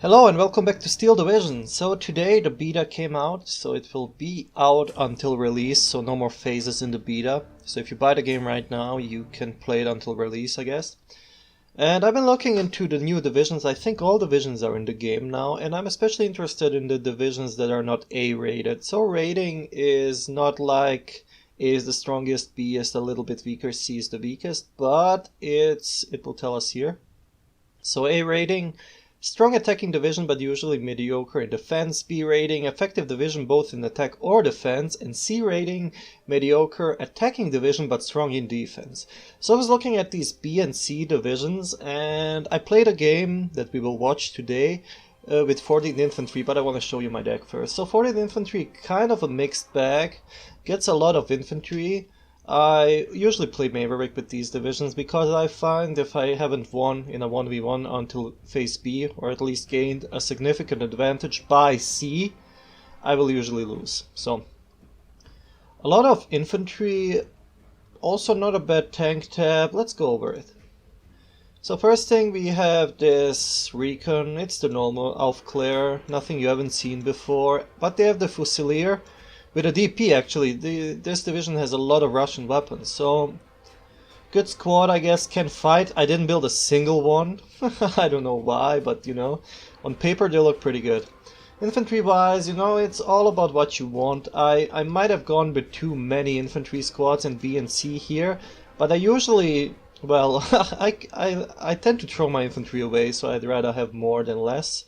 Hello and welcome back to Steel Division. So today the beta came out, so it will be out until release, so no more phases in the beta. So if you buy the game right now, you can play it until release, I guess. And I've been looking into the new divisions. I think all divisions are in the game now, and I'm especially interested in the divisions that are not A rated. So rating is not like A is the strongest, B is a little bit weaker, C is the weakest, but it will tell us here. So A rating, strong attacking division but usually mediocre in defense. B rating, effective division both in attack or defense. And C rating, mediocre attacking division but strong in defense. So I was looking at these B and C divisions and I played a game that we will watch today with 14th Infantry, but I want to show you my deck first. So 14th Infantry, kind of a mixed bag, gets a lot of infantry. I usually play Maverick with these divisions because I find if I haven't won in a 1v1 until phase B, or at least gained a significant advantage by C, I will usually lose. So, a lot of infantry, also not a bad tank tab. Let's go over it. So first thing, we have this Recon. It's the normal Aufklär, nothing you haven't seen before, but they have the Fusilier. With a DP, actually, this division has a lot of Russian weapons, so good squad, I guess, can fight. I didn't build a single one. I don't know why, but you know, on paper they look pretty good. Infantry-wise, you know, it's all about what you want. I might have gone with too many infantry squads in B and C here, but I usually, well, I tend to throw my infantry away, so I'd rather have more than less.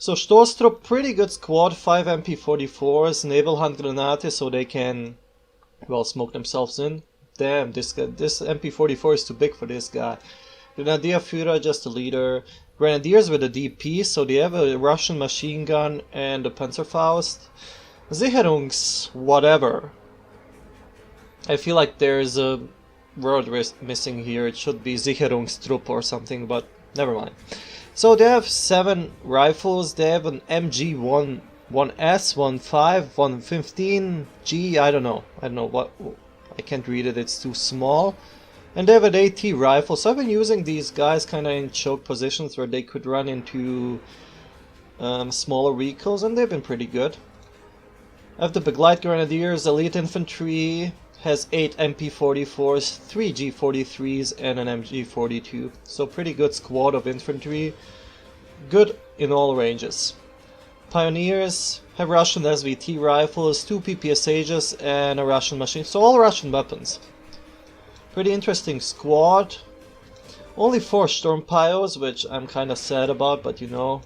So Stoßtrupp, pretty good squad, 5 MP44s, naval Handgranate, so they can, well, smoke themselves in. Damn, this MP44 is too big for this guy. Grenadierführer, just a leader. Grenadiers with a DP, so they have a Russian machine gun and a Panzerfaust. Sicherungs, whatever. I feel like there's a word missing here, it should be Sicherungstrupp or something, but never mind. So they have 7 rifles, they have an MG 1S, 1.5, 115G, I don't know what, I can't read it, it's too small. And they have an AT rifle, so I've been using these guys kind of in choke positions where they could run into smaller vehicles, and they've been pretty good. I have the Begleit Grenadiers, Elite Infantry, has 8 MP44s, 3 G43s and an MG42. So pretty good squad of infantry. Good in all ranges. Pioneers have Russian SVT rifles, 2 PPSHs and a Russian machine. So all Russian weapons. Pretty interesting squad. Only 4 Storm Pios, which I'm kind of sad about, but you know,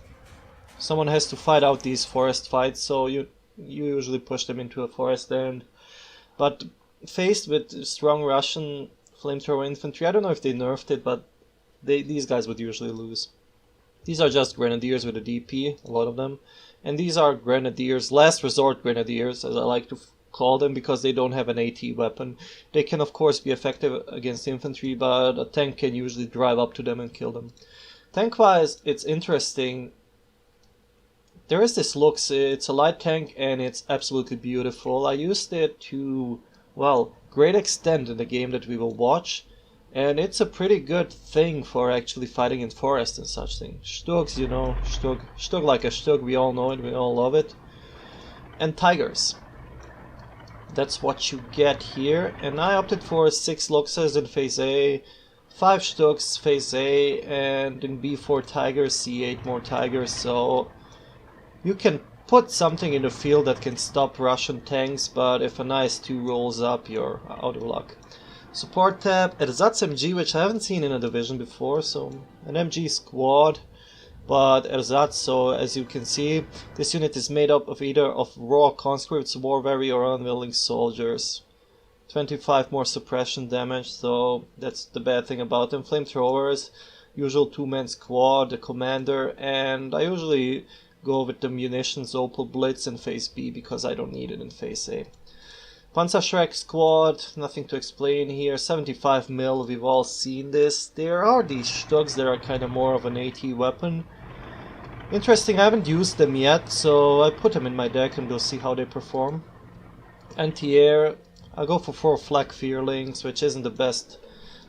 someone has to fight out these forest fights, so you usually push them into a forest end. But faced with strong Russian flamethrower infantry, I don't know if they nerfed it, but these guys would usually lose. These are just Grenadiers with a DP, a lot of them. And these are Grenadiers, last resort Grenadiers, as I like to call them, because they don't have an AT weapon. They can of course be effective against infantry, but a tank can usually drive up to them and kill them. Tank-wise, it's interesting. There is this looks, it's a light tank and it's absolutely beautiful. I used it to, well, great extent in the game that we will watch, and it's a pretty good thing for actually fighting in forest and such things. Stugs, you know, Stug like a Stug, we all know it, we all love it. And Tigers. That's what you get here, and I opted for 6 Luxes in phase A, 5 Stugs phase A, and in B4 Tigers, C8 more Tigers, so you can put something in the field that can stop Russian tanks, but if a nice 2 rolls up, you're out of luck. Support tab, Ersatz MG, which I haven't seen in a division before, so an MG squad, but Ersatz, so as you can see, this unit is made up of either of raw conscripts, war weary or unwilling soldiers. 25 more suppression damage, so that's the bad thing about them. Flamethrowers, usual 2-man squad, the commander, and I usually go with the munitions Opel Blitz in phase B because I don't need it in phase A. Panzerschreck squad, nothing to explain here, 75 mil, we've all seen this. There are these Stugs that are kind of more of an AT weapon. Interesting, I haven't used them yet, so I put them in my deck and we'll see how they perform. Anti-air, I'll go for 4 Flak Fearlings, which isn't the best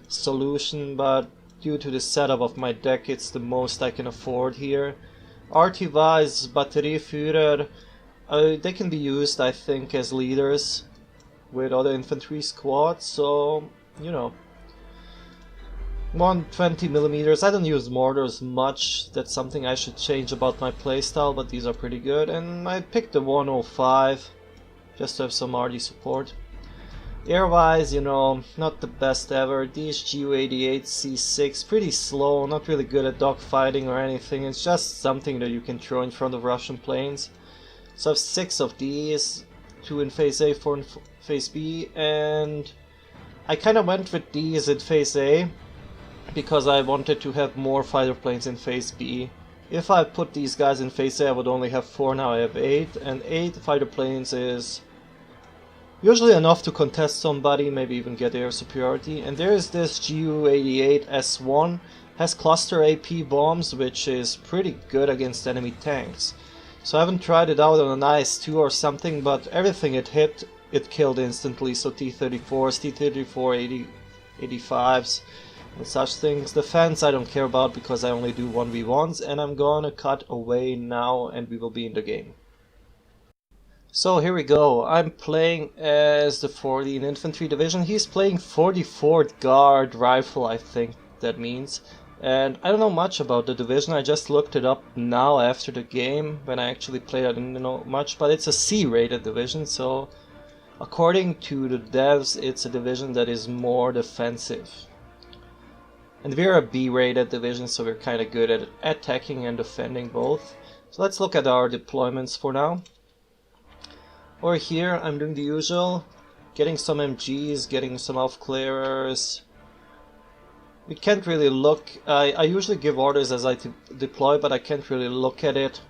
solution, but due to the setup of my deck, it's the most I can afford here. RT-wise, Batterieführer, they can be used, I think, as leaders with other infantry squads, so, you know. 120mm, I don't use mortars much, that's something I should change about my playstyle, but these are pretty good. And I picked the 105, just to have some RD support. Air-wise, you know, not the best ever. These GU-88 C6, pretty slow, not really good at dogfighting or anything. It's just something that you can throw in front of Russian planes. So I have 6 of these, 2 in Phase A, 4 in Phase B, and I kind of went with these in Phase A because I wanted to have more fighter planes in Phase B. If I put these guys in Phase A, I would only have 4, now I have 8, and 8 fighter planes is usually enough to contest somebody, maybe even get air superiority. And there is this GU-88 S1, has cluster AP bombs, which is pretty good against enemy tanks. So I haven't tried it out on an IS-2 or something, but everything it hit, it killed instantly. So T-34s, T-34 85s, and such things. Defense I don't care about because I only do 1v1s, and I'm gonna cut away now and we will be in the game. So here we go, I'm playing as the 14th Infantry Division. He's playing 44th Guard Rifle, I think that means. And I don't know much about the division, I just looked it up now after the game. When I actually played I didn't know much, but it's a C-rated division, so according to the devs it's a division that is more defensive. And we're a B-rated division, so we're kind of good at attacking and defending both. So let's look at our deployments for now. Over here I'm doing the usual, getting some MGs, getting some off-clearers. We can't really look, I usually give orders as I deploy, but I can't really look at it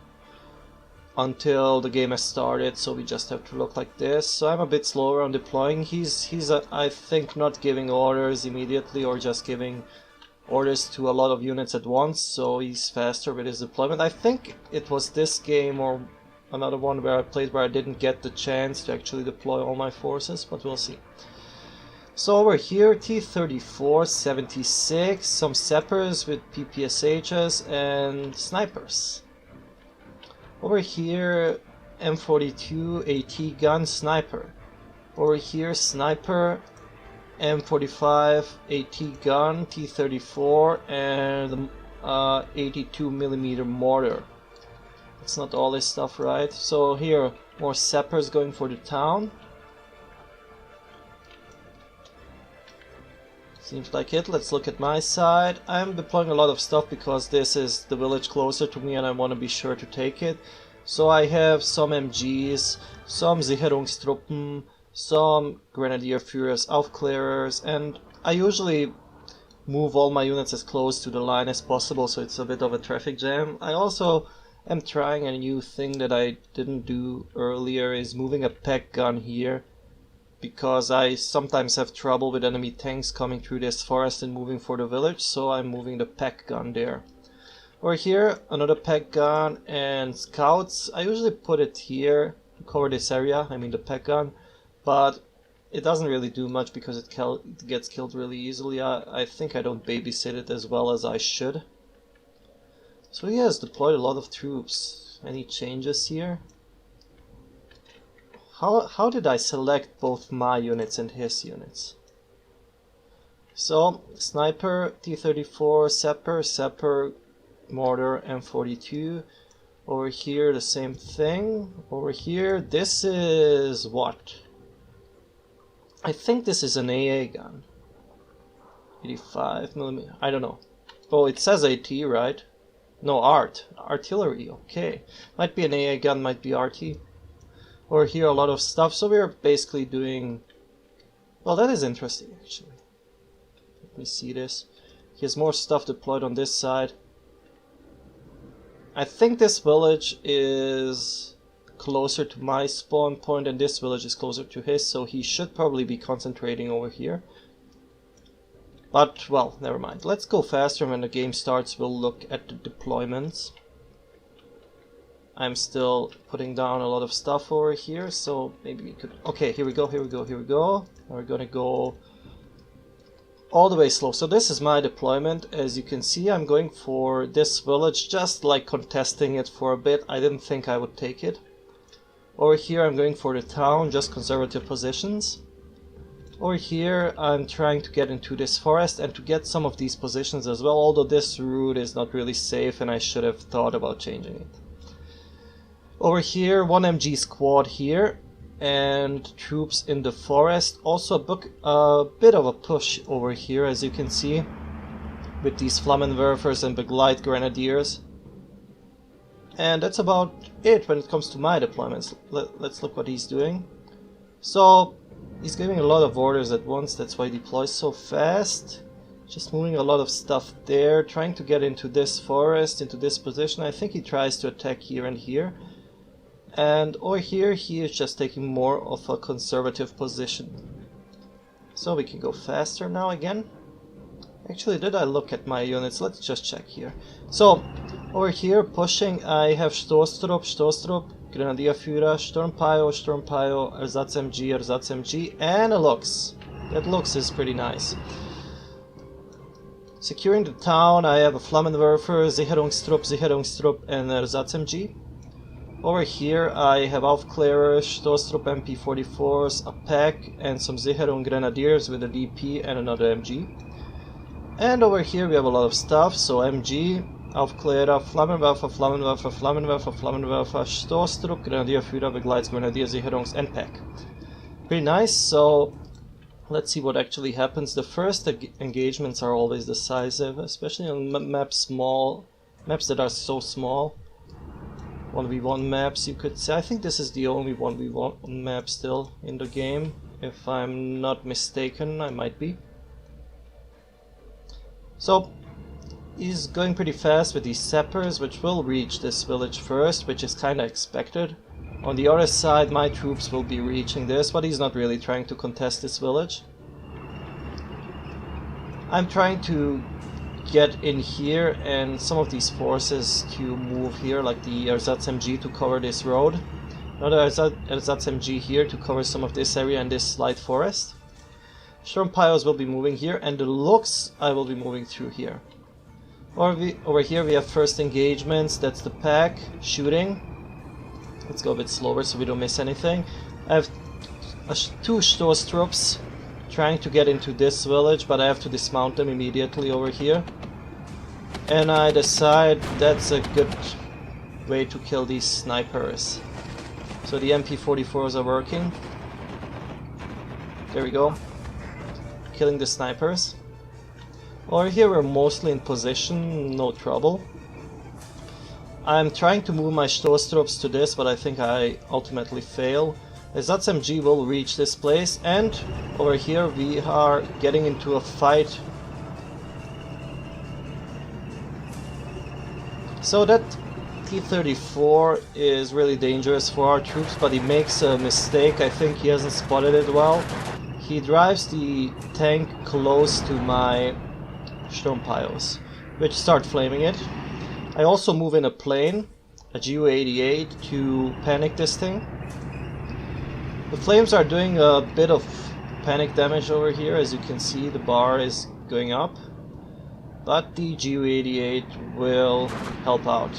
until the game has started, so we just have to look like this. So I'm a bit slower on deploying. He's I think not giving orders immediately or just giving orders to a lot of units at once, so he's faster with his deployment. I think it was this game or another one where I played where I didn't get the chance to actually deploy all my forces, but we'll see. So over here, T-34, 76, some sappers with PPSHs and snipers. Over here, M42, AT gun, sniper. Over here, sniper, M45, AT gun, T-34, and 82mm mortar. It's not all this stuff, right? So here, more sappers going for the town. Seems like it. Let's look at my side. I'm deploying a lot of stuff because this is the village closer to me and I want to be sure to take it. So I have some MGs, some Sicherungstruppen, some Grenadierführers, Aufklärers, and I usually move all my units as close to the line as possible, so it's a bit of a traffic jam. I also am trying a new thing that I didn't do earlier, is moving a PEC gun here, because I sometimes have trouble with enemy tanks coming through this forest and moving for the village, so I'm moving the PEC gun there. Over here, another PEC gun and scouts. I usually put it here to cover this area, I mean the PEC gun, but it doesn't really do much because it gets killed really easily. I think I don't babysit it as well as I should. So he has deployed a lot of troops. Any changes here? How did I select both my units and his units? So, sniper, T-34, sapper, mortar, M42. Over here the same thing. Over here, this is what? I think this is an AA gun. 85mm, I don't know. Oh, it says AT, right? No, artillery, okay. Might be an AA gun, might be RT. Over here a lot of stuff, so we're basically doing... Well, that is interesting actually. Let me see this. He has more stuff deployed on this side. I think this village is closer to my spawn point and this village is closer to his, so he should probably be concentrating over here. But, well, never mind. Let's go faster. When the game starts, we'll look at the deployments. I'm still putting down a lot of stuff over here, so maybe we could... Okay, here we go. Now we're gonna go all the way slow. So this is my deployment. As you can see, I'm going for this village, just like contesting it for a bit. I didn't think I would take it. Over here I'm going for the town, just conservative positions. Over here I'm trying to get into this forest and to get some of these positions as well, although this route is not really safe and I should have thought about changing it. Over here, 1 MG squad here and troops in the forest. Also a bit of a push over here, as you can see, with these Flammenwerfers and Begleitgrenadiers. Grenadiers. And that's about it when it comes to my deployments. Let's look what he's doing. So he's giving a lot of orders at once, that's why he deploys so fast. Just moving a lot of stuff there, trying to get into this forest, into this position. I think he tries to attack here and here. And over here he is just taking more of a conservative position. So we can go faster now again. Actually, did I look at my units? Let's just check here. So, over here, pushing, I have Stoßtrupp, Grenadierführer, Sturmpio, Ersatz-MG, and a Lux. That Lux is pretty nice. Securing the town, I have a Flammenwerfer, Sicherungstrupp, and Ersatz-MG. Over here, I have Aufklärer, Stoßtrupp MP44s, a pack, and some Sicherung Grenadiers with a DP and another MG. And over here we have a lot of stuff, so MG, Aufklärer, Flammenwerfer, Stoßtrupp, Grenadierführer, Begleitgrenadier, Sicherungs, and pack. Pretty nice, so let's see what actually happens. The first engagements are always decisive, especially on maps that are so small. 1v1 maps, you could say. I think this is the only 1v1 map still in the game, if I'm not mistaken. I might be. So he's going pretty fast with these sappers, which will reach this village first, which is kind of expected. On the other side, my troops will be reaching this, but he's not really trying to contest this village. I'm trying to get in here and some of these forces to move here, like the Ersatz-MG to cover this road. Another Ersatz-MG here to cover some of this area and this light forest. Sturmpios will be moving here, and the Lux I will be moving through here. Over here we have first engagements, that's the pack, shooting. Let's go a bit slower so we don't miss anything. I have 2 Stoßtrupps trying to get into this village, but I have to dismount them immediately over here. And I decide that's a good way to kill these snipers. So the MP44s are working. There we go. Killing the snipers. Over here we're mostly in position, no trouble. I'm trying to move my Stoßtrupps to this, but I think I ultimately fail. Ersatz-MG will reach this place, and over here we are getting into a fight. So that T-34 is really dangerous for our troops, but he makes a mistake. I think he hasn't spotted it well. He drives the tank close to my Sturmpios, which start flaming it. I also move in a plane, a GU-88, to panic this thing. The flames are doing a bit of panic damage over here. As you can see, the bar is going up, but the GU-88 will help out.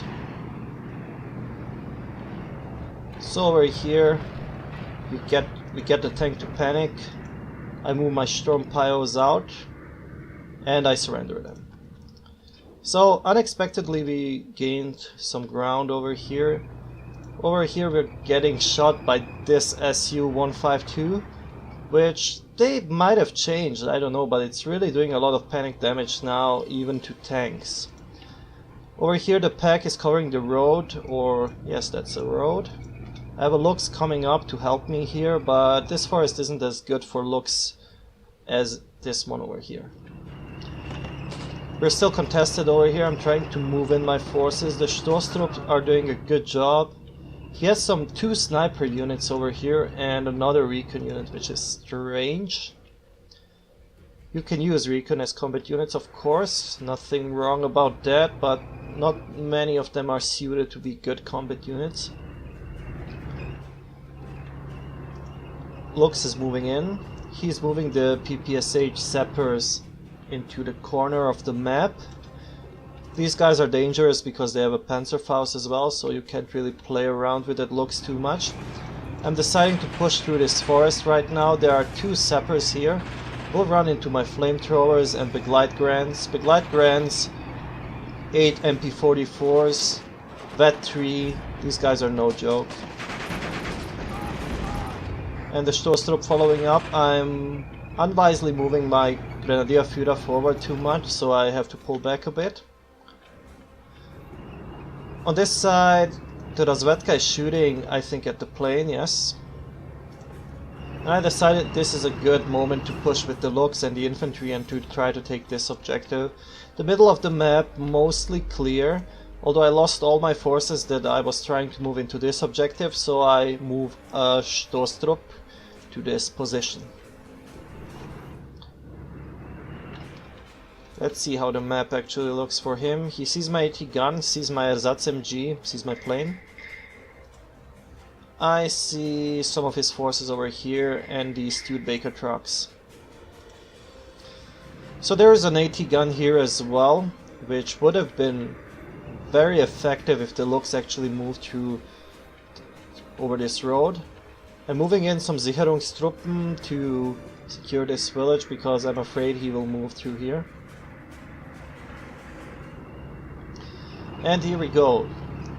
So over here we get the tank to panic. I move my Sturmpios out and I surrender them. So unexpectedly we gained some ground over here. Over here we're getting shot by this Su-152, which they might have changed, I don't know, but it's really doing a lot of panic damage now, even to tanks. Over here the pack is covering the road, or yes, that's a road. I have a Lux coming up to help me here, but this forest isn't as good for Lux as this one over here. We're still contested over here. I'm trying to move in my forces. The Stoßtrupps are doing a good job. He has 2 sniper units over here and another Recon unit, which is strange. You can use Recon as combat units, of course, nothing wrong about that, but not many of them are suited to be good combat units. Lux is moving in. He's moving the PPSH sappers into the corner of the map. These guys are dangerous because they have a Panzerfaust as well, so you can't really play around with it looks too much. I'm deciding to push through this forest right now. There are two sappers here. We'll run into my flamethrowers and Begleit Grants. Begleit Grants, 8 MP44s, Vet 3. These guys are no joke. And the Stoßtrupp following up. I'm unwisely moving my Grenadier Führer forward too much, so I have to pull back a bit. On this side, the Razvedka is shooting, I think, at the plane, yes. And I decided this is a good moment to push with the Luchs and the infantry and to try to take this objective. The middle of the map, mostly clear, although I lost all my forces that I was trying to move into this objective, so I move a Stoßtrupp to this position. Let's see how the map actually looks for him. He sees my AT gun, sees my Ersatz MG, sees my plane. I see some of his forces over here and the Studebaker trucks. So there is an AT gun here as well, which would have been very effective if the Luchs actually moved through over this road. I'm moving in some Sicherungstruppen to secure this village because I'm afraid he will move through here. And here we go.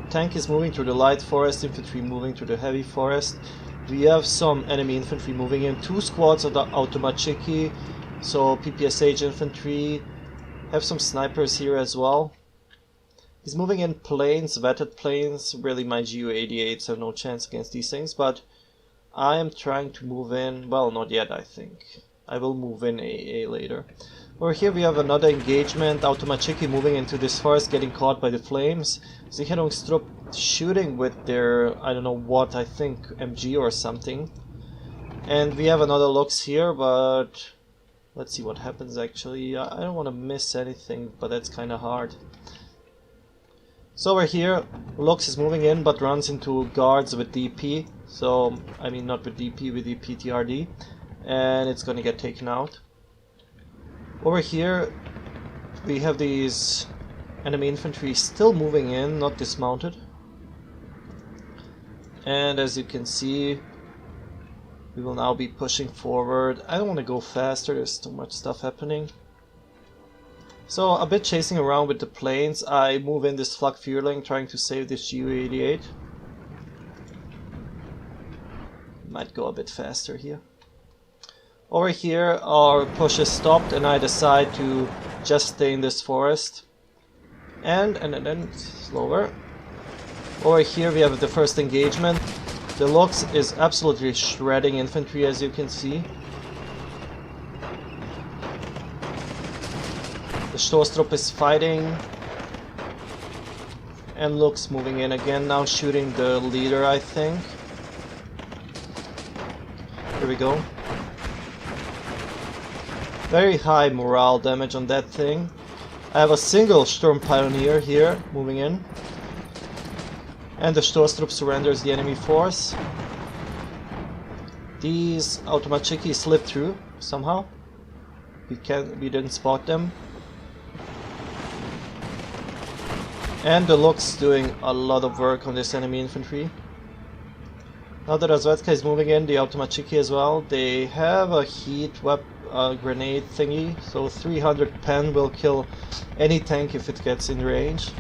Tank is moving through the light forest, infantry moving through the heavy forest. We have some enemy infantry moving in. 2 squads of the Automachiki, so PPSH infantry. Have some snipers here as well. He's moving in planes, vetted planes. Really, my GU-88s have no chance against these things, but I am trying to move in. Well, not yet, I think. I will move in AA later. Over here we have another engagement, Automachiki moving into this forest, getting caught by the flames. Sicherungstrupp shooting with their, I don't know what, I think MG or something. And we have another Lux here, but let's see what happens actually. I don't want to miss anything, but that's kind of hard. So over here, Lux is moving in, but runs into guards with DP. So, I mean not with DP, with the PTRD. And it's gonna get taken out. Over here we have these enemy infantry still moving in, not dismounted. And as you can see, we will now be pushing forward. I don't want to go faster, there's too much stuff happening. So a bit chasing around with the planes. I move in this Flak Führling trying to save this GU-88. Might go a bit faster here. Over here our push is stopped and I decide to just stay in this forest. And then slower. Over here we have the first engagement. The Lux is absolutely shredding infantry, as you can see. The Stoßtrupp is fighting. And Lux moving in again, now shooting the leader, I think. Here we go. Very high morale damage on that thing. I have a single Sturm Pioneer here, moving in. And the Stoßtrupp surrenders the enemy force. These Automachiki slipped through somehow. We didn't spot them. And the Lux doing a lot of work on this enemy infantry. Now that Razvedka is moving in, the Automachiki as well. They have a heat grenade thingy, so 300 pen will kill any tank if it gets in range.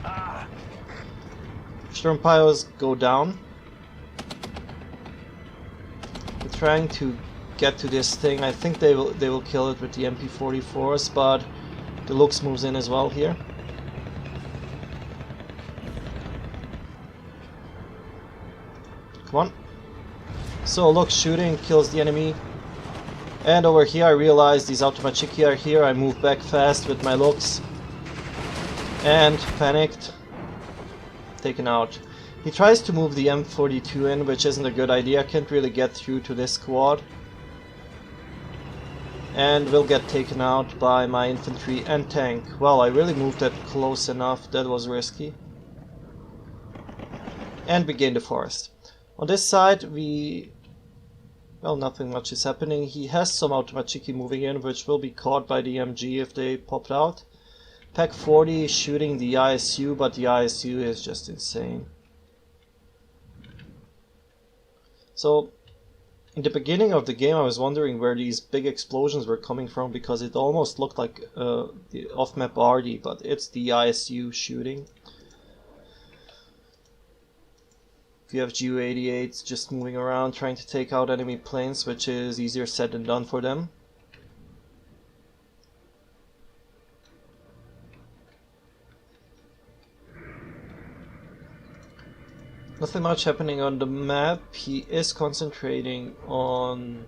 Sturmpios go down. They're trying to get to this thing. I think they will kill it with the MP44s, but the Lux moves in as well here. Come on. So Lux shooting kills the enemy. And over here I realize these Automachiki are here. I move back fast with my Lux. And panicked. Taken out. He tries to move the M42 in, which isn't a good idea. Can't really get through to this squad. And will get taken out by my infantry and tank. Well, I really moved that close enough. That was risky. And we gain the forest. On this side we Well, nothing much is happening. He has some Automachiki moving in, which will be caught by the MG if they popped out. Pack 40 is shooting the ISU, but the ISU is just insane. So, in the beginning of the game I was wondering where these big explosions were coming from, because it almost looked like the off-map RD, but it's the ISU shooting. You have Ju-88s just moving around trying to take out enemy planes, which is easier said than done for them. Nothing much happening on the map. He is concentrating on...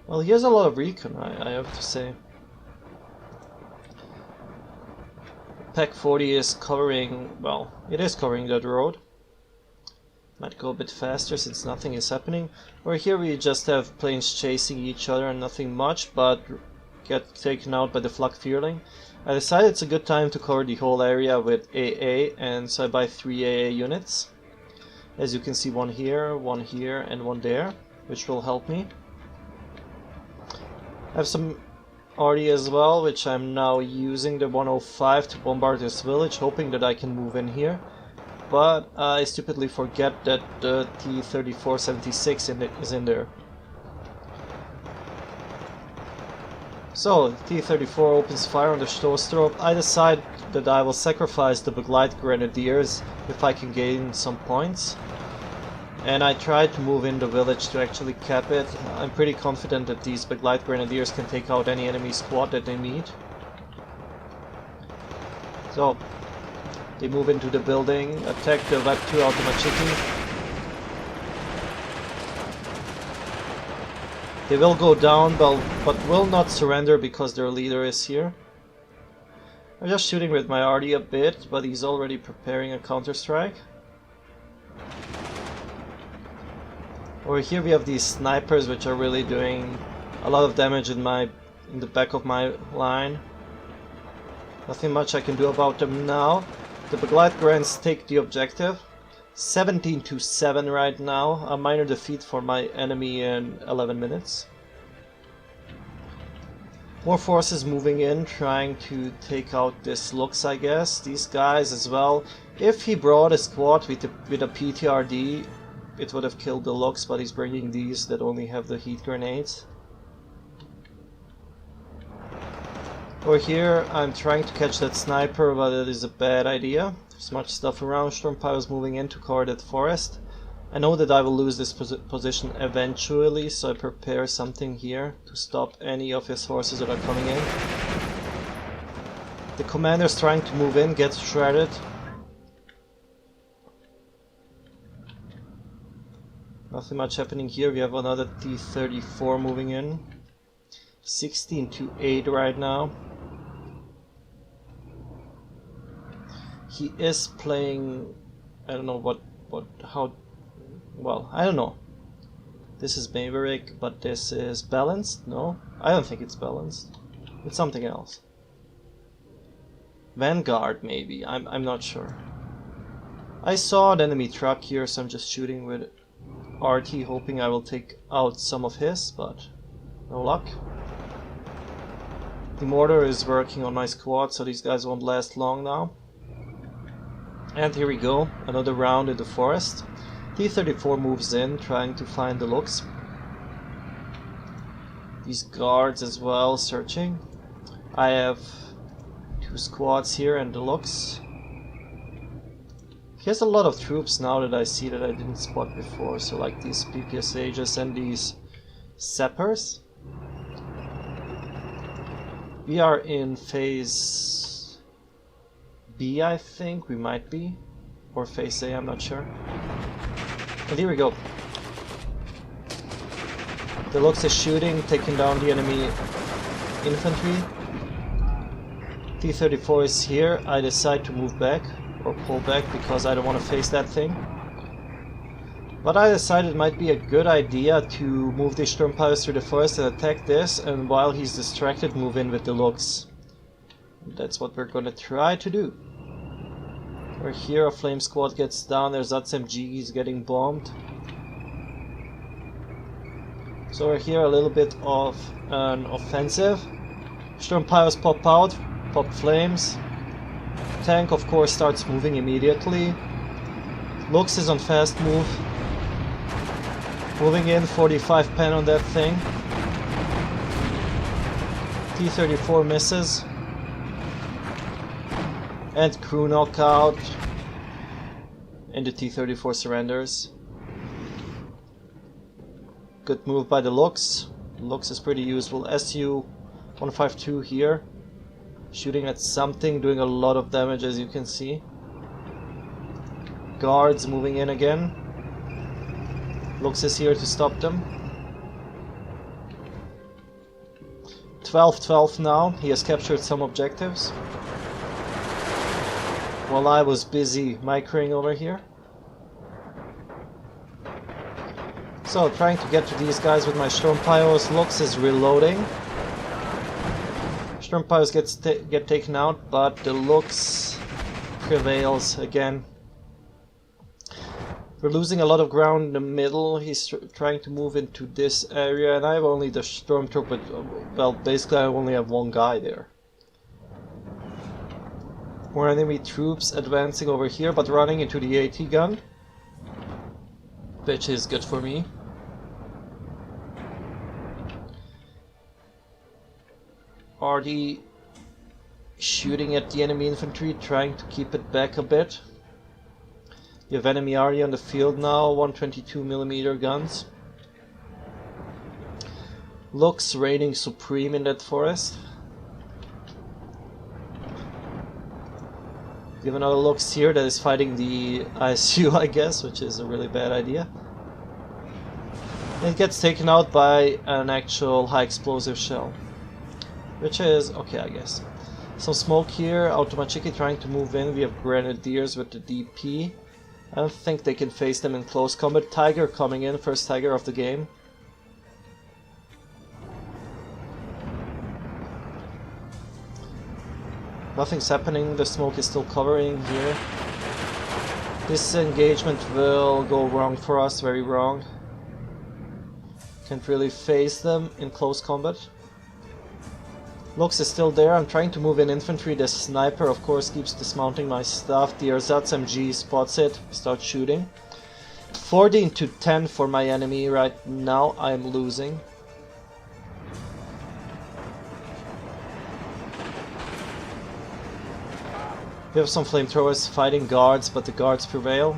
well, he has a lot of recon, I have to say. Pack 40 is covering... well, it is covering that road. Might go a bit faster since nothing is happening. Or here we just have planes chasing each other and nothing much, but get taken out by the Flak Fearling. I decided it's a good time to cover the whole area with AA, and so I buy 3 AA units. As you can see, one here, and one there, which will help me. I have some RD as well, which I'm now using the 105 to bombard this village, hoping that I can move in here. But I stupidly forget that the T-3476 is in there. So, T-34 opens fire on the Stoßtrupp. I decide that I will sacrifice the Begleit Grenadiers if I can gain some points. And I try to move in the village to actually cap it. I'm pretty confident that these Begleit Grenadiers can take out any enemy squad that they meet. So, they move into the building, attack the Web 2 Automachiki. They will go down, but will not surrender because their leader is here. I'm just shooting with my RD a bit, but he's already preparing a counter-strike. Over here we have these snipers, which are really doing a lot of damage in the back of my line. Nothing much I can do about them now. The Begleit Grants take the objective. 17-7 right now, a minor defeat for my enemy in 11 minutes. More forces moving in, trying to take out this Lux, I guess. These guys as well. If he brought a squad with a PTRD, it would have killed the Lux, but he's bringing these that only have the heat grenades. Over here, I'm trying to catch that sniper, but it is a bad idea. There's much stuff around. Sturmpiles moving in to cover that forest. I know that I will lose this position eventually, so I prepare something here to stop any of his forces that are coming in. The commander's trying to move in, gets shredded. Nothing much happening here. We have another T-34 moving in. 16-8 right now. He is playing, I don't know I don't know. This is Maverick, but this is balanced? No? I don't think it's balanced. It's something else. Vanguard, maybe. I'm not sure. I saw an enemy truck here, so I'm just shooting with RT, hoping I will take out some of his, but no luck. The mortar is working on my squad, so these guys won't last long now. And here we go, another round in the forest. T-34 moves in, trying to find the Lux. These guards as well, searching. I have 2 squads here and the Lux. He has a lot of troops now that I see that I didn't spot before, so like these PPSHs and these Sappers. We are in phase B, I think, we might be. Or phase A, I'm not sure. And here we go. The Lux is shooting, taking down the enemy infantry. T-34 is here. I decide to move back, or pull back, because I don't want to face that thing. But I decided it might be a good idea to move the Sturmpiles through the forest and attack this, and while he's distracted, move in with the Lux. That's what we're gonna try to do. Or here a flame squad gets down, there's SMG, he's getting bombed. So we're here a little bit of an offensive. Storm Pyros pop out, pop flames. Tank of course starts moving immediately. Lux is on fast move. Moving in, 45 pen on that thing. T-34 misses. And crew knockout. And the T-34 surrenders. Good move by the Lux. Lux is pretty useful. SU-152 here. Shooting at something, doing a lot of damage as you can see. Guards moving in again. Lux is here to stop them. 12-12 now. He has captured some objectives. While I was busy microing over here. So, trying to get to these guys with my Storm Pyros. Lux is reloading. Storm Pyros get taken out, but the Lux prevails again. We're losing a lot of ground in the middle. He's trying to move into this area, and I have only the Stormtrooper. Well, basically I only have one guy there. More enemy troops advancing over here, but running into the AT gun, which is good for me. RD shooting at the enemy infantry, trying to keep it back a bit. You have enemy RD on the field now, 122mm guns. Lux reigning supreme in that forest. You have another Lux here that is fighting the ISU, I guess, which is a really bad idea. It gets taken out by an actual high explosive shell. Which is okay, I guess. Some smoke here, Automachiki trying to move in. We have Grenadiers with the DP. I don't think they can face them in close combat. Tiger coming in, first Tiger of the game. Nothing's happening, the smoke is still covering here. This engagement will go wrong for us, very wrong. Can't really face them in close combat. Lux is still there. I'm trying to move in infantry. The sniper of course keeps dismounting my stuff. The Ersatz MG spots it, starts shooting. 14-10 for my enemy right now. I'm losing. We have some flamethrowers fighting guards, but the guards prevail.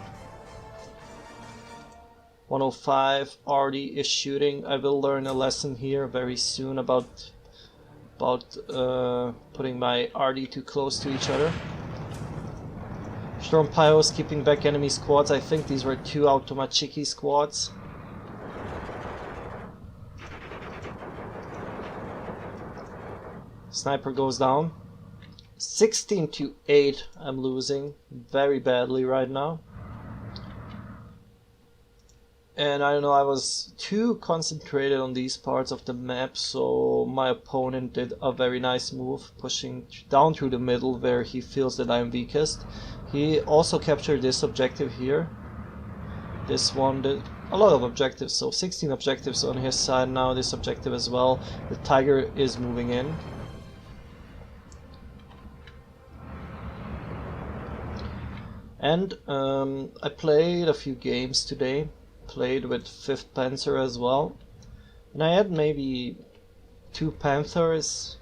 105 RD is shooting. I will learn a lesson here very soon about putting my RD too close to each other. Storm Pyros keeping back enemy squads. I think these were two Automachiki squads. Sniper goes down. 16-8. I'm losing very badly right now. And I don't know, I was too concentrated on these parts of the map, so my opponent did a very nice move, pushing down through the middle where he feels that I'm weakest. He also captured this objective here. This one did a lot of objectives, so 16 objectives on his side now, this objective as well. The Tiger is moving in. And I played a few games today. Played with 5th Panzer as well, and I had maybe 2 Panthers,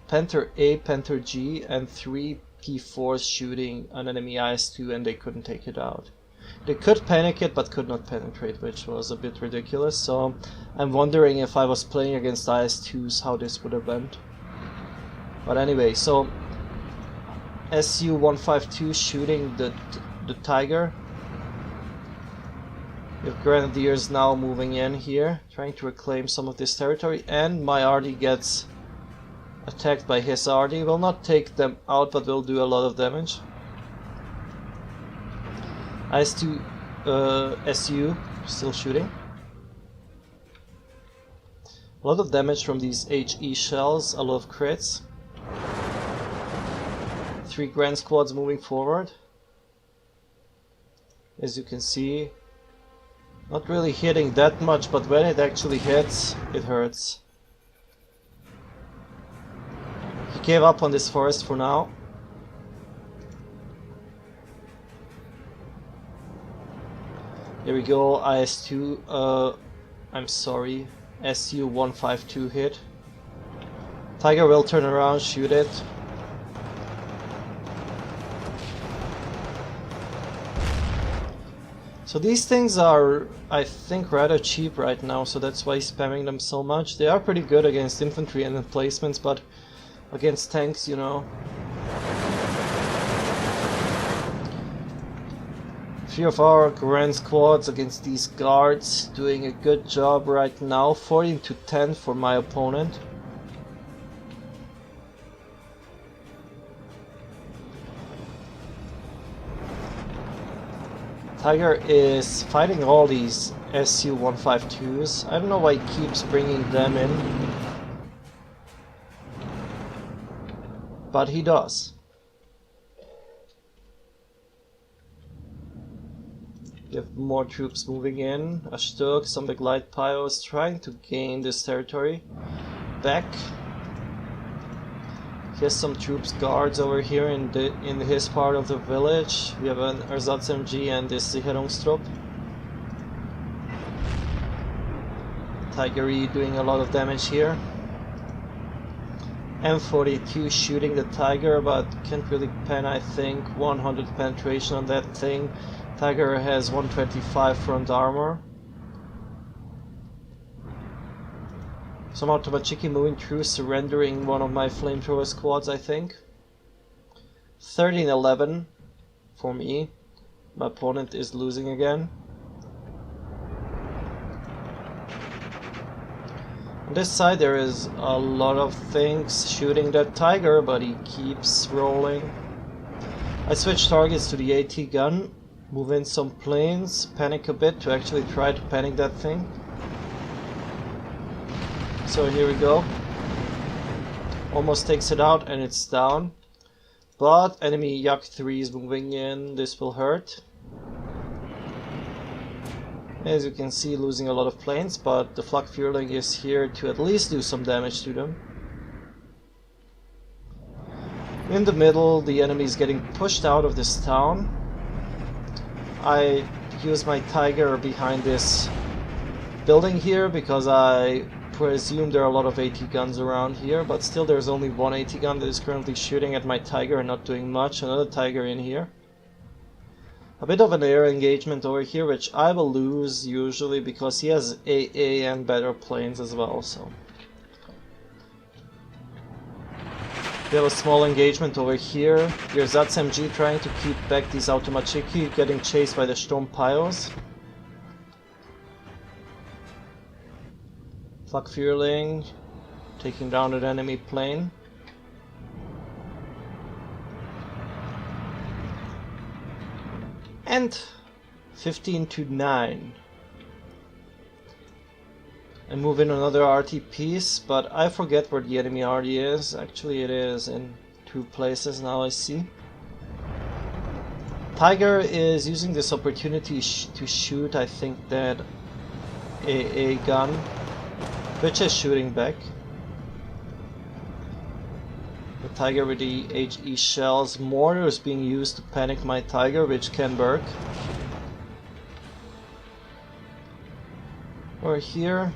Panther A, Panther G, and 3 P4s shooting an enemy IS-2, and they couldn't take it out. They could panic it, but could not penetrate, which was a bit ridiculous. So I'm wondering if I was playing against IS-2s, how this would have went. But anyway, so SU-152 shooting the Tiger. We have Grenadiers now moving in here, trying to reclaim some of this territory, and my RD gets attacked by his RD. Will not take them out, but will do a lot of damage. IS-2 SU still shooting. A lot of damage from these HE shells, a lot of crits. 3 Grand Squads moving forward. As you can see, Not really hitting that much, but when it actually hits, it hurts. He gave up on this forest for now. Here we go, IS-2, I'm sorry, SU-152 hit. Tiger will turn around, shoot it. So these things are, I think, rather cheap right now, so that's why he's spamming them so much. They are pretty good against infantry and emplacements, but against tanks, you know. 3 of our grand squads against these guards, doing a good job right now. 14-10 for my opponent. Tiger is fighting all these SU-152s. I don't know why he keeps bringing them in, but he does. We have more troops moving in. Ashtuk, some big light pyros trying to gain this territory back. He has some troops guards over here in his part of the village. We have an Ersatzmg and this Sicherungstrupp. Tigeri doing a lot of damage here. M42 shooting the Tiger, but can't really pen, I think. 100 penetration on that thing. Tiger has 125 front armor. Some Automachiki moving through, surrendering one of my flamethrower squads, I think. 13-11 for me. My opponent is losing again. On this side there is a lot of things shooting that Tiger, but he keeps rolling. I switch targets to the AT gun. Move in some planes, panic a bit to actually try to panic that thing. So here we go. Almost takes it out and it's down. But enemy Yak 3 is moving in, this will hurt. As you can see, losing a lot of planes, but the Flak Fuhrling is here to at least do some damage to them. In the middle, the enemy is getting pushed out of this town. I use my Tiger behind this building here because I presume there are a lot of AT guns around here, but still there's only one AT gun that is currently shooting at my Tiger and not doing much. Another Tiger in here. A bit of an air engagement over here, which I will lose usually because he has AA and better planes as well, so. We have a small engagement over here. Here's SMG trying to keep back these Automachiki, getting chased by the Sturm Pyros. Flak Fuhrling taking down an enemy plane. And 15-9. And move in another RT piece, but I forget where the enemy RT is. Actually it is in 2 places now, I see. Tiger is using this opportunity to shoot, I think, that AA gun, which is shooting back. The Tiger with the HE shells. Mortar is being used to panic my Tiger, which can work. We're here.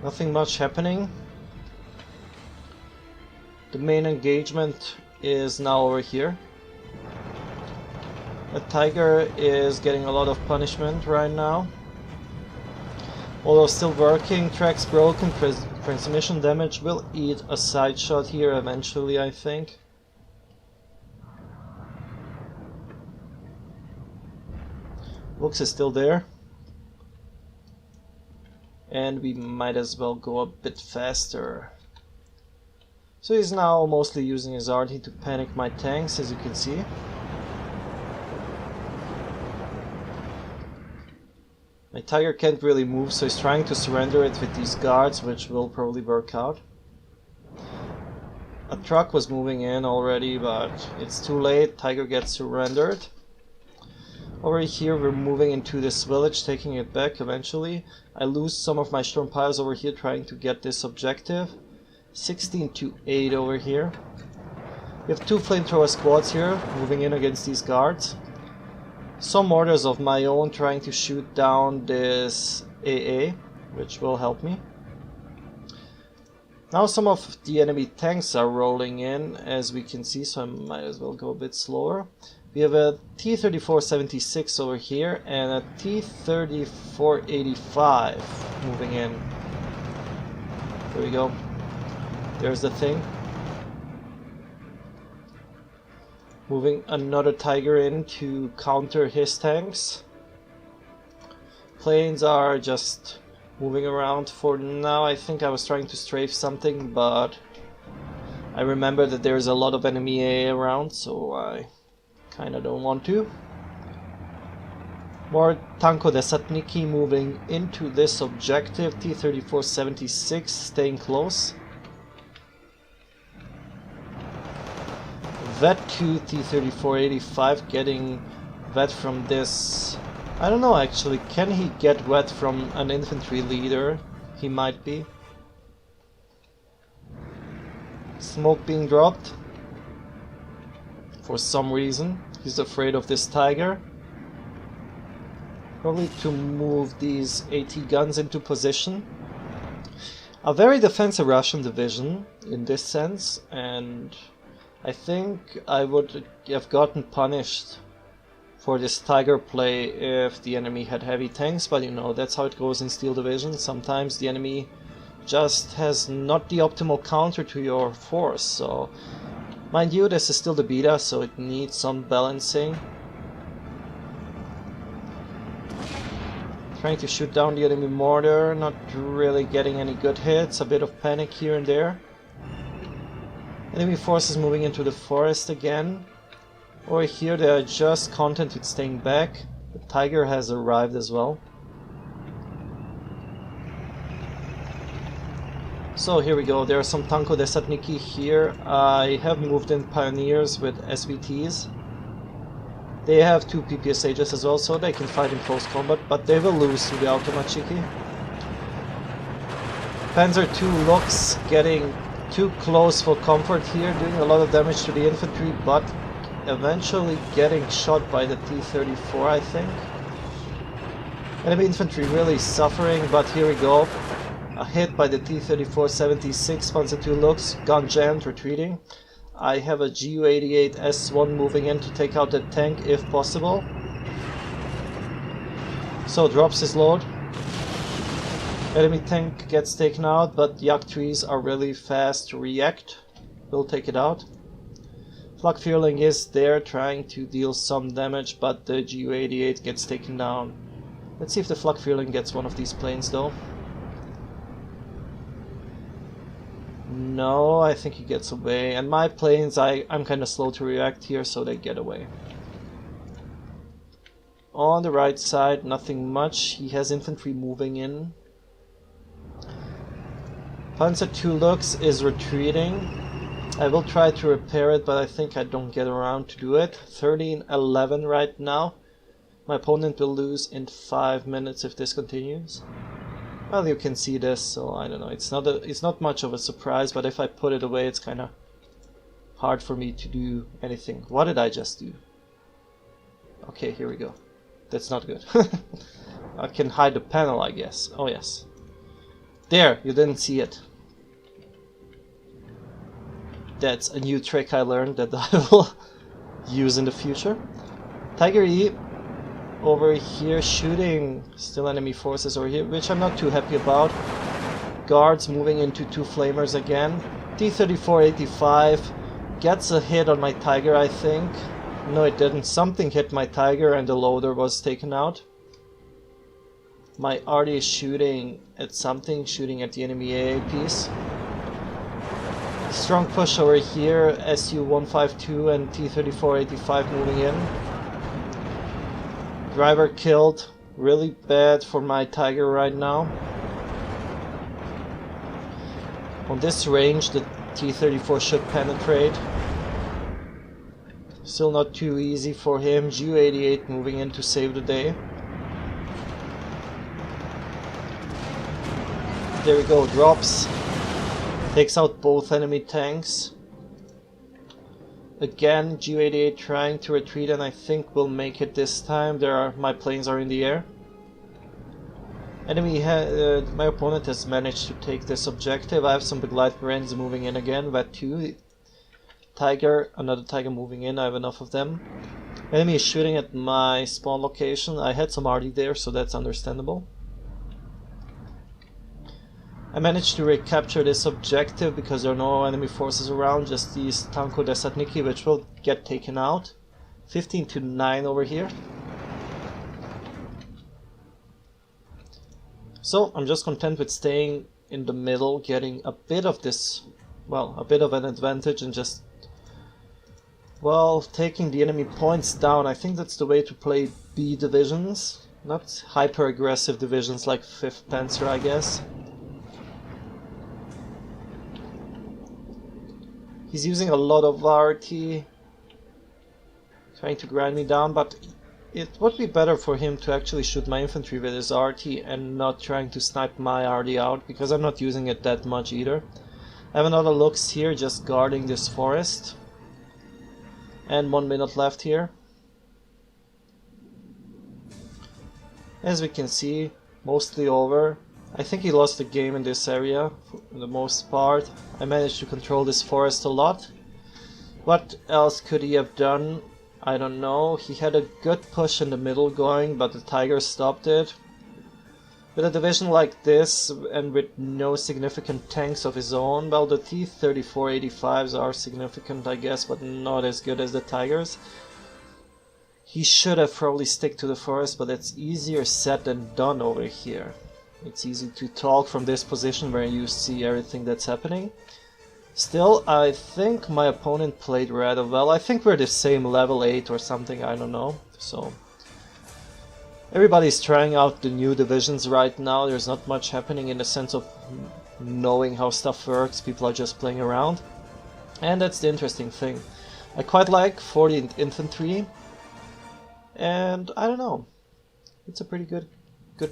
Nothing much happening. The main engagement is now over here. The Tiger is getting a lot of punishment right now. Although still working, tracks broken, transmission damage will eat a side shot here eventually, I think. Lux is still there. And we might as well go a bit faster. So he's now mostly using his RT to panic my tanks, as you can see. My Tiger can't really move, so he's trying to surrender it with these guards, which will probably work out. A truck was moving in already, but it's too late. Tiger gets surrendered. Over here we're moving into this village, taking it back eventually. I lose some of my storm piles over here trying to get this objective. 16 to 8 over here. We have 2 flamethrower squads here moving in against these guards. Some mortars of my own trying to shoot down this AA, which will help me. Now some of the enemy tanks are rolling in, as we can see, so I might as well go a bit slower. We have a T-34-76 over here and a T-34-85 moving in. There we go. There's the thing. Moving another Tiger in to counter his tanks. Planes are just moving around for now. I think I was trying to strafe something, but I remember that there's a lot of enemy AA around, so I kinda don't want to. More Tanko Desatniki moving into this objective. T-34-76 staying close. Vet 2 T-34-85 getting vet from this. I don't know actually, can he get vet from an infantry leader? He might be. Smoke being dropped. For some reason, he's afraid of this Tiger. Probably to move these AT guns into position. A very defensive Russian division in this sense, and I think I would have gotten punished for this Tiger play if the enemy had heavy tanks, but you know, that's how it goes in Steel Division. Sometimes the enemy just has not the optimal counter to your force, so mind you, this is still the beta, so it needs some balancing. Trying to shoot down the enemy mortar, not really getting any good hits, a bit of panic here and there. Enemy forces moving into the forest again. Over here they are just content with staying back. The Tiger has arrived as well. So here we go, there are some Tanko Desatniki here. I have moved in Pioneers with SVTs. They have 2 PPSHs as well, so they can fight in close combat, but they will lose to the Automachiki. Panzer II looks getting too close for comfort here, doing a lot of damage to the infantry, but eventually getting shot by the T-34, I think. Enemy infantry really suffering, but here we go. A hit by the T-34-76, Panzer II looks, gun jammed, retreating. I have a GU-88 S1 moving in to take out the tank if possible. So drops his load. Enemy tank gets taken out, but Yak-3s are really fast to react. We'll take it out. Flak Fueling is there trying to deal some damage, but the GU-88 gets taken down. Let's see if the Flak Fueling gets one of these planes though. No, I think he gets away. And my planes, I'm kind of slow to react here, so they get away. On the right side, nothing much. He has infantry moving in. Panzer II Lux is retreating. I will try to repair it, but I think I don't get around to do it. 13-11 right now. My opponent will lose in 5 minutes if this continues. Well, you can see this, so I don't know. It's not much of a surprise, but if I put it away, it's kind of hard for me to do anything. What did I just do? Okay, here we go. That's not good. I can hide the panel, I guess. Oh yes. There, you didn't see it. That's a new trick I learned that I will use in the future. Tiger E over here shooting still enemy forces over here, which I'm not too happy about. Guards moving into 2 flamers again. T-34-85 gets a hit on my Tiger, I think. No, it didn't. Something hit my Tiger and the loader was taken out. My arty is shooting at something, shooting at the enemy AA piece. Strong push over here, Su-152 and T-34-85 moving in. Driver killed, really bad for my Tiger right now. On this range the T-34 should penetrate. Still not too easy for him. Ju-88 moving in to save the day. There we go, drops. Takes out both enemy tanks. Again, Ju-88 trying to retreat, and I think we'll make it this time. My planes are in the air. My opponent has managed to take this objective. I have some big light Marines moving in again. Vet 2. Tiger, another Tiger moving in. I have enough of them. Enemy is shooting at my spawn location. I had some RD there, so that's understandable. I managed to recapture this objective because there are no enemy forces around, just these Tanko Desatniki, which will get taken out. 15-9 over here. So I'm just content with staying in the middle, getting a bit of this, well, a bit of an advantage, and just, well, taking the enemy points down. I think that's the way to play B divisions, not hyper aggressive divisions like 5th Panzer, I guess. He's using a lot of RT, trying to grind me down, but it would be better for him to actually shoot my infantry with his RT and not trying to snipe my RD out, because I'm not using it that much either. I have another Lux here just guarding this forest. And 1 minute left here. As we can see, mostly over. I think he lost the game in this area for the most part. I managed to control this forest a lot. What else could he have done? I don't know. He had a good push in the middle going, but the Tiger stopped it. With a division like this and with no significant tanks of his own, well, the T-3485s are significant, I guess, but not as good as the Tigers. He should have probably stick to the forest, but it's easier said than done over here. It's easy to talk from this position where you see everything that's happening. Still, I think my opponent played rather well. I think we're the same level 8 or something, I don't know. So everybody's trying out the new divisions right now. There's not much happening in the sense of knowing how stuff works. People are just playing around. And that's the interesting thing. I quite like 14th Infantry. And I don't know. It's a pretty good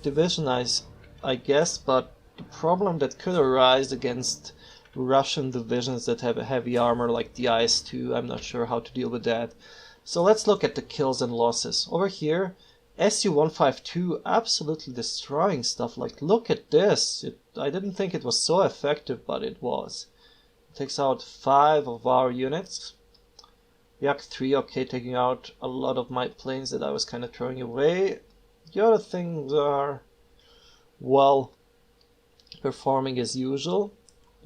division, I guess, but the problem that could arise against Russian divisions that have a heavy armor like the IS-2, I'm not sure how to deal with that. So let's look at the kills and losses. Over here, Su-152 absolutely destroying stuff. Like, look at this. I didn't think it was so effective, but it was. It takes out 5 of our units. Yak-3, okay, taking out a lot of my planes that I was kind of throwing away. The other things are, well, performing as usual.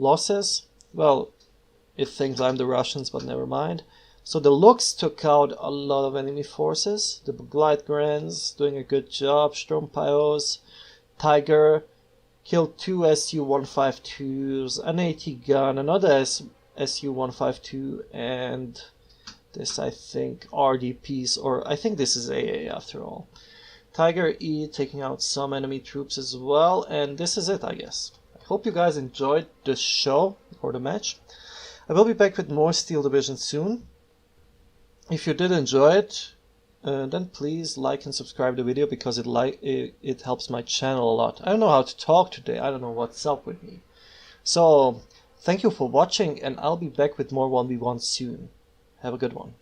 Losses, well, it thinks I'm the Russians, but never mind. So the Lux took out a lot of enemy forces. The Gleitgrans doing a good job. Sturmpyos, Tiger killed 2 Su-152s, an AT gun, another Su-152, and this, I think, RDPs, or I think this is AA after all. Tiger E taking out some enemy troops as well, and this is it, I guess. Hope you guys enjoyed the show or the match. I will be back with more Steel Division soon. If you did enjoy it, then please like and subscribe the video, because it helps my channel a lot. I don't know how to talk today. I don't know what's up with me. So thank you for watching, and I'll be back with more 1v1 soon. Have a good one.